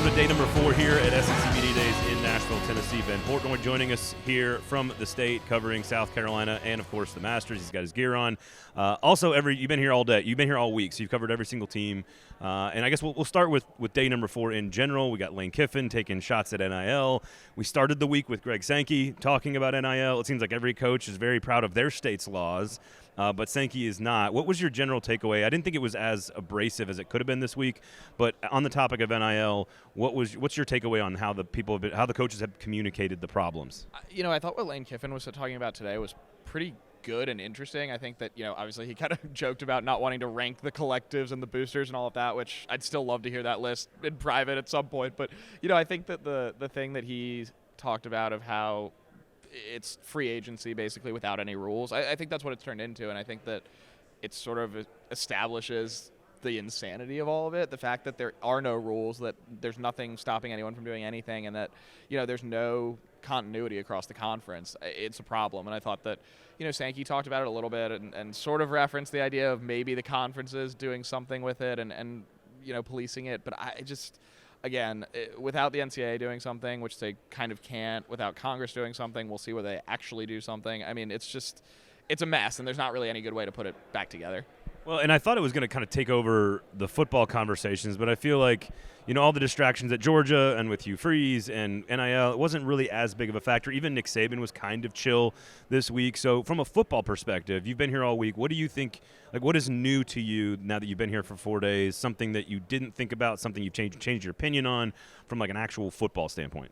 Welcome to day number 4 here at SEC Media Days in Nashville, Tennessee. Ben Portnoy joining us here from the state, covering South Carolina and, of course, the Masters. He's got his gear on. Also, you've been here all day. You've been here all week, so you've covered every single team. And I guess we'll start with day number 4 in general. We got Lane Kiffin taking shots at NIL. We started the week with Greg Sankey talking about NIL. It seems like every coach is very proud of their state's laws. But Sankey is not. What was your general takeaway? I didn't think it was as abrasive as it could have been this week. But on the topic of NIL, what's your takeaway on how the coaches have communicated the problems? I thought what Lane Kiffin was talking about today was pretty good and interesting. I think that, obviously he kind of joked about not wanting to rank the collectives and the boosters and all of that, which I'd still love to hear that list in private at some point. But, I think that the thing that he talked about of how it's free agency basically without any rules. I think that's what it's turned into, and I think that it sort of establishes the insanity of all of it, the fact that there are no rules, that there's nothing stopping anyone from doing anything, and that, there's no continuity across the conference. It's a problem, and I thought that, Sankey talked about it a little bit and sort of referenced the idea of maybe the conferences doing something with it and policing it, but I just... Again, without the NCAA doing something, which they kind of can't, without Congress doing something, we'll see whether they actually do something. I mean, it's a mess, and there's not really any good way to put it back together. Well, and I thought it was going to kind of take over the football conversations, but I feel like, all the distractions at Georgia and with Hugh Freeze and NIL, it wasn't really as big of a factor. Even Nick Saban was kind of chill this week. So from a football perspective, you've been here all week. What do you think, what is new to you now that you've been here for 4 days, something that you didn't think about, something you've changed your opinion on from an actual football standpoint?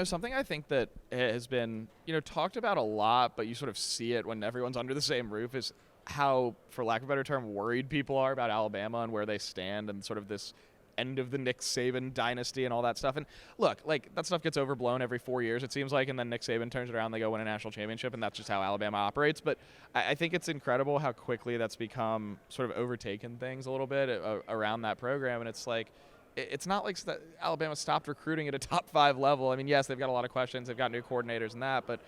Something I think that has been, talked about a lot, but you sort of see it when everyone's under the same roof, is how, for lack of a better term, worried people are about Alabama and where they stand and sort of this end of the Nick Saban dynasty and all that stuff. And look, that stuff gets overblown every 4 years, it seems like, and then Nick Saban turns it around, they go win a national championship, and that's just how Alabama operates. But I think it's incredible how quickly that's become sort of overtaken things a little bit around that program. And it's not like Alabama stopped recruiting at a top 5 level. I mean, yes, they've got a lot of questions. They've got new coordinators and that, but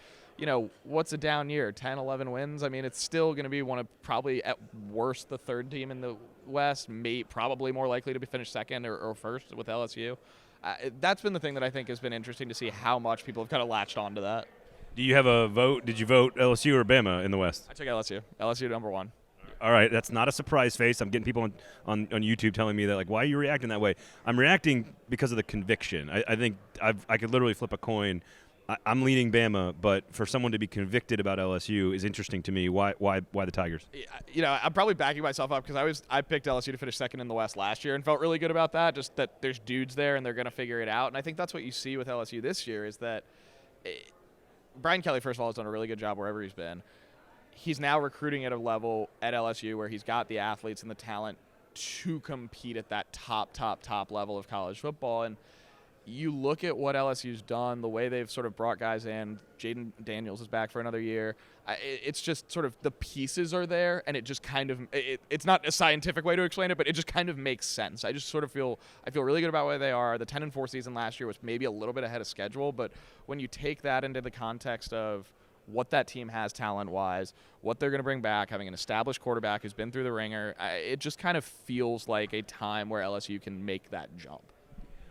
what's a down year? 10, 11 wins? I mean, it's still going to be one of probably at worst the third team in the West, probably more likely to be finished second or first with LSU. That's been the thing that I think has been interesting to see how much people have kind of latched onto that. Do you have a vote? Did you vote LSU or Bama in the West? I took LSU. LSU number 1. All right, that's not a surprise face. I'm getting people on YouTube telling me that, why are you reacting that way? I'm reacting because of the conviction. I think I could literally flip a coin. I'm leaning Bama, but for someone to be convicted about LSU is interesting to me. Why the Tigers? I'm probably backing myself up because I picked LSU to finish second in the West last year and felt really good about that, just that there's dudes there and they're going to figure it out. And I think that's what you see with LSU this year is that Brian Kelly, first of all, has done a really good job wherever he's been. He's now recruiting at a level at LSU where he's got the athletes and the talent to compete at that top level of college football. And you look at what LSU's done, the way they've sort of brought guys in. Jaden Daniels is back for another year. It's just sort of the pieces are there, and it just kind of it's not a scientific way to explain it, but it just kind of makes sense. I just sort of feel really good about where they are. The 10-4 season last year was maybe a little bit ahead of schedule, but when you take that into the context of what that team has talent-wise, what they're going to bring back, having an established quarterback who's been through the ringer, it just kind of feels like a time where LSU can make that jump.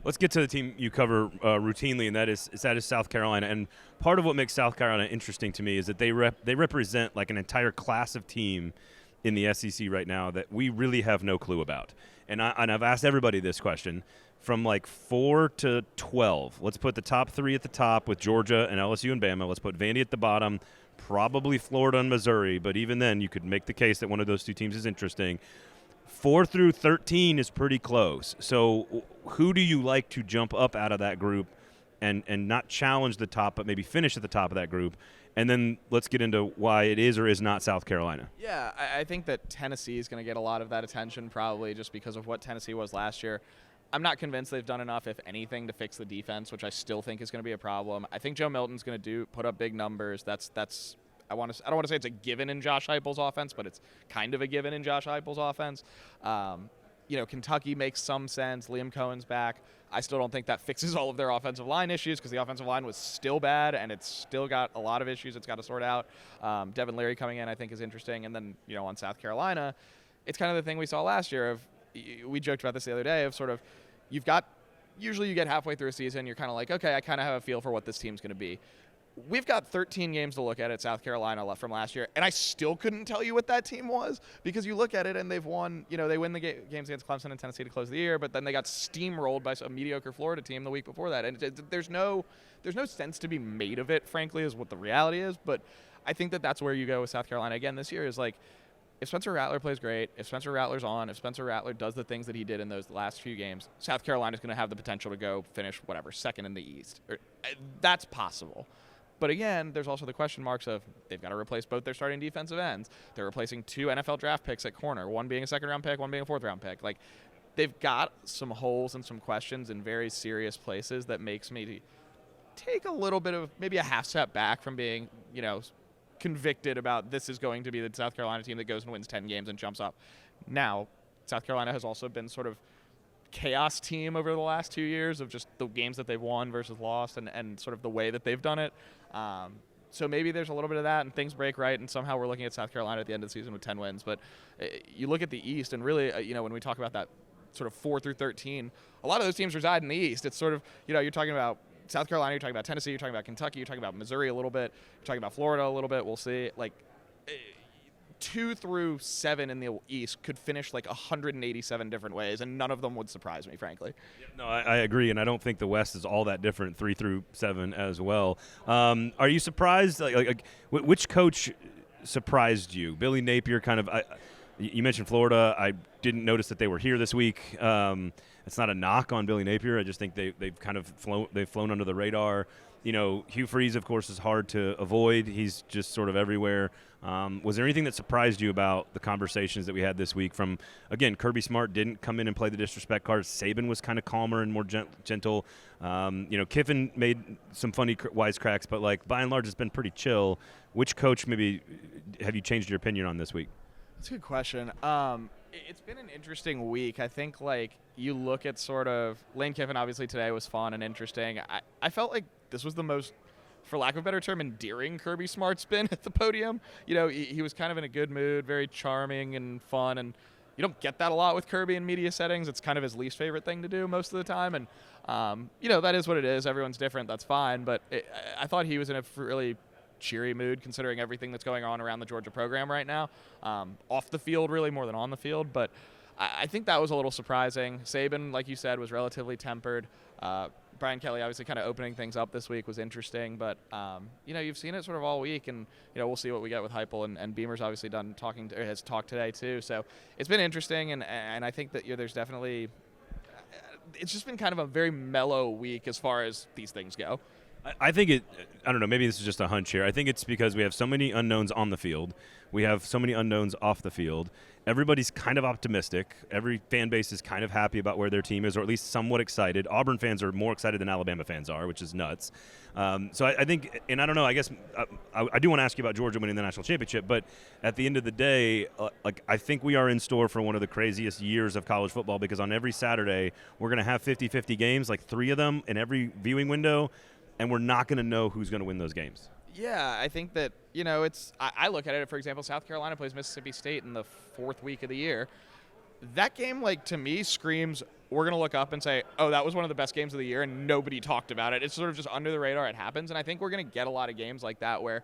Let's get to the team you cover routinely, and that is South Carolina. And part of what makes South Carolina interesting to me is that they represent an entire class of team in the SEC right now that we really have no clue about. And I've asked everybody this question. From 4 to 12, let's put the top 3 at the top with Georgia and LSU and Bama. Let's put Vandy at the bottom, probably Florida and Missouri. But even then, you could make the case that one of those two teams is interesting. 4 through 13 is pretty close. So who do you like to jump up out of that group and not challenge the top, but maybe finish at the top of that group? And then let's get into why it is or is not South Carolina. Yeah, I think that Tennessee is going to get a lot of that attention probably just because of what Tennessee was last year. I'm not convinced they've done enough, if anything, to fix the defense, which I still think is going to be a problem. I think Joe Milton's going to put up big numbers. I don't want to say it's a given in Josh Heupel's offense, but it's kind of a given in Josh Heupel's offense. Kentucky makes some sense. Liam Cohen's back. I still don't think that fixes all of their offensive line issues because the offensive line was still bad and it's still got a lot of issues it's got to sort out. Devin Leary coming in I think is interesting. And then, on South Carolina, it's kind of the thing we saw last year of, we joked about this the other day, of sort of, you've got usually you get halfway through a season, you're kind of like, okay, I kind of have a feel for what this team's going to be. We've got 13 games to look at South Carolina left from last year, and I still couldn't tell you what that team was, because you look at it and they've won, they win the games against Clemson and Tennessee to close the year, but then they got steamrolled by a mediocre Florida team the week before that. And there's no sense to be made of it, frankly, is what the reality is. But I think that's where you go with South Carolina again this year, is like, if Spencer Rattler plays great, if Spencer Rattler's on, if Spencer Rattler does the things that he did in those last few games, South Carolina's going to have the potential to go finish, second in the East. That's possible. But again, there's also the question marks of they've got to replace both their starting defensive ends. They're replacing 2 NFL draft picks at corner, one being a second-round pick, one being a fourth-round pick. Like, they've got some holes and some questions in very serious places that makes me take a little bit of maybe a half step back from being, convicted about this is going to be the South Carolina team that goes and wins 10 games and jumps up. Now, South Carolina has also been sort of chaos team over the last 2 years of just the games that they've won versus lost and sort of the way that they've done it. So maybe there's a little bit of that and things break right, and somehow we're looking at South Carolina at the end of the season with 10 wins. But you look at the East, and really, when we talk about that sort of 4 through 13, a lot of those teams reside in the East. It's sort of, you're talking about South Carolina, you're talking about Tennessee, you're talking about Kentucky, you're talking about Missouri a little bit, you're talking about Florida a little bit. We'll see. Like, 2 through 7 in the East could finish like 187 different ways, and none of them would surprise me, frankly. No, I agree, and I don't think the West is all that different, 3 through 7 as well. Are you surprised? Like, which coach surprised you? Billy Napier, kind of. You mentioned Florida. I didn't notice that they were here this week. It's not a knock on Billy Napier. I just think they've kind of flown under the radar. Hugh Freeze, of course, is hard to avoid. He's just sort of everywhere. Was there anything that surprised you about the conversations that we had this week from, again, Kirby Smart didn't come in and play the disrespect card. Saban was kind of calmer and more gentle. Kiffin made some funny wisecracks, but, like, by and large, it's been pretty chill. Which coach maybe have you changed your opinion on this week? That's a good question. It's been an interesting week. I think, like, you look at sort of Lane Kiffin, obviously, today was fun and interesting. I felt like this was the most, for lack of a better term, endearing Kirby Smart's been at the podium. He was kind of in a good mood, very charming and fun, and you don't get that a lot with Kirby in media settings. It's kind of his least favorite thing to do most of the time, and that is what it is. Everyone's different. That's fine, but I thought he was in a really cheery mood considering everything that's going on around the Georgia program right now, off the field really more than on the field. But I think that was a little surprising. Saban, like you said, was relatively tempered. Brian Kelly obviously kind of opening things up this week was interesting, but you've seen it sort of all week, and we'll see what we get with Heupel, and Beamer's obviously has talked today too. So it's been interesting, and I think that there's definitely, it's just been kind of a very mellow week as far as these things go. I think I don't know, maybe this is just a hunch here. I think it's because we have so many unknowns on the field. We have so many unknowns off the field. Everybody's kind of optimistic. Every fan base is kind of happy about where their team is, or at least somewhat excited. Auburn fans are more excited than Alabama fans are, which is nuts. So I think, and I don't know, I guess I do want to ask you about Georgia winning the national championship, but at the end of the day, I think we are in store for one of the craziest years of college football, because on every Saturday, we're going to have 50-50 games, like 3 of them in every viewing window, and we're not going to know who's going to win those games. Yeah, I think that, I look at it, for example, South Carolina plays Mississippi State in the 4th week of the year. That game, like, to me, screams, we're going to look up and say, oh, that was one of the best games of the year, and nobody talked about it. It's sort of just under the radar. It happens, and I think we're going to get a lot of games like that where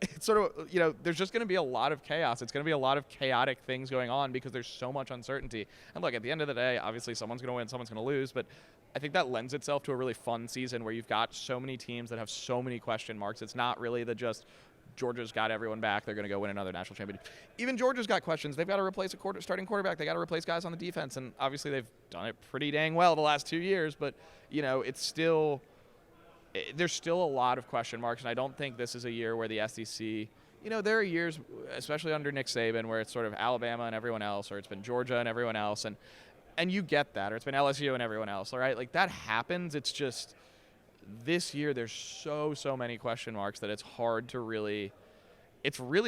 it's sort of, there's just going to be a lot of chaos. It's going to be a lot of chaotic things going on because there's so much uncertainty. And look, at the end of the day, obviously someone's going to win, someone's going to lose, but I think that lends itself to a really fun season where you've got so many teams that have so many question marks. It's not really just Georgia's got everyone back, they're going to go win another national championship. Even Georgia's got questions. They've got to replace a starting quarterback. They got to replace guys on the defense, and obviously they've done it pretty dang well the last 2 years, but it's still – there's still a lot of question marks, and I don't think this is a year where the SEC – there are years, especially under Nick Saban, where it's sort of Alabama and everyone else, or it's been Georgia and everyone else, and you get that, or it's been LSU and everyone else, all right? Like, that happens. It's just this year there's so many question marks that it's really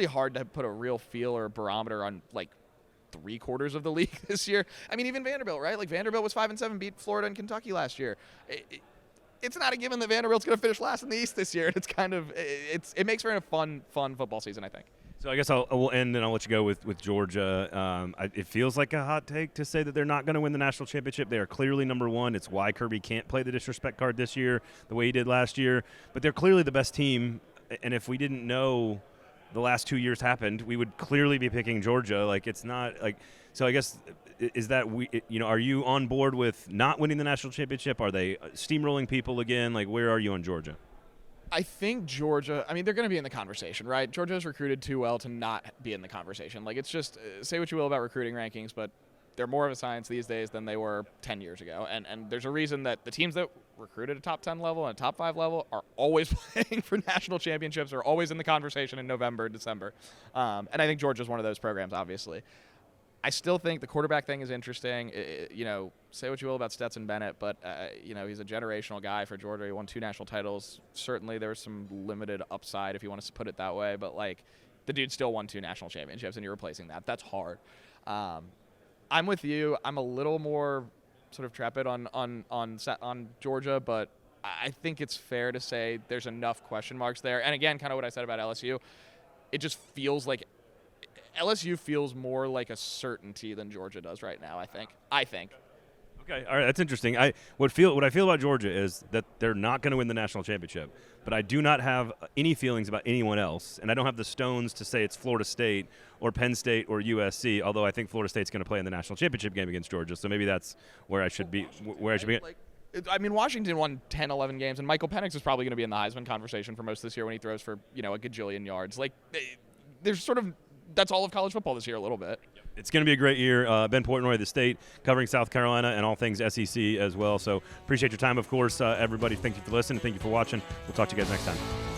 hard to put a real feel or a barometer on, like, 3/4 of the league this year. I mean, even Vanderbilt, right? Like, Vanderbilt was 5-7, beat Florida and Kentucky last year. It's not a given that Vanderbilt's going to finish last in the East this year. It's kind of it makes for a fun football season, I think. So I guess we'll end and I'll let you go with Georgia. It feels like a hot take to say that they're not going to win the national championship. They are clearly number one. It's why Kirby can't play the disrespect card this year the way he did last year. But they're clearly the best team. And if we didn't know the last 2 years happened, we would clearly be picking Georgia. Like, it's not like – so I guess is that are you on board with not winning the national championship? Are they steamrolling people again? Like, where are you on Georgia? I think Georgia, I mean, they're going to be in the conversation, right? Georgia has recruited too well to not be in the conversation. Like, it's just, say what you will about recruiting rankings, but they're more of a science these days than they were 10 years ago. And there's a reason that the teams that recruited a top 10 level and a top 5 level are always playing for national championships, are always in the conversation in November, December. And I think Georgia's one of those programs, obviously. I still think the quarterback thing is interesting. Say what you will about Stetson Bennett, but he's a generational guy for Georgia. He won 2 national titles. Certainly, there's some limited upside if you want to put it that way. But like, the dude still won 2 national championships, and you're replacing that. That's hard. I'm with you. I'm a little more sort of trepid on Georgia, but I think it's fair to say there's enough question marks there. And again, kind of what I said about LSU, it just feels like LSU feels more like a certainty than Georgia does right now, I think. Okay, all right, that's interesting. What I feel about Georgia is that they're not going to win the national championship, but I do not have any feelings about anyone else, and I don't have the stones to say it's Florida State or Penn State or USC, although I think Florida State's going to play in the national championship game against Georgia, so maybe that's where I should be. Washington won 10, 11 games, and Michael Penix is probably going to be in the Heisman conversation for most of this year when he throws for, a gajillion yards. Like, there's sort of – that's all of college football this year a little bit. It's going to be a great year. Ben Portnoy, the State, covering South Carolina and all things SEC as well. So appreciate your time, of course. Everybody, thank you for listening. Thank you for watching. We'll talk to you guys next time.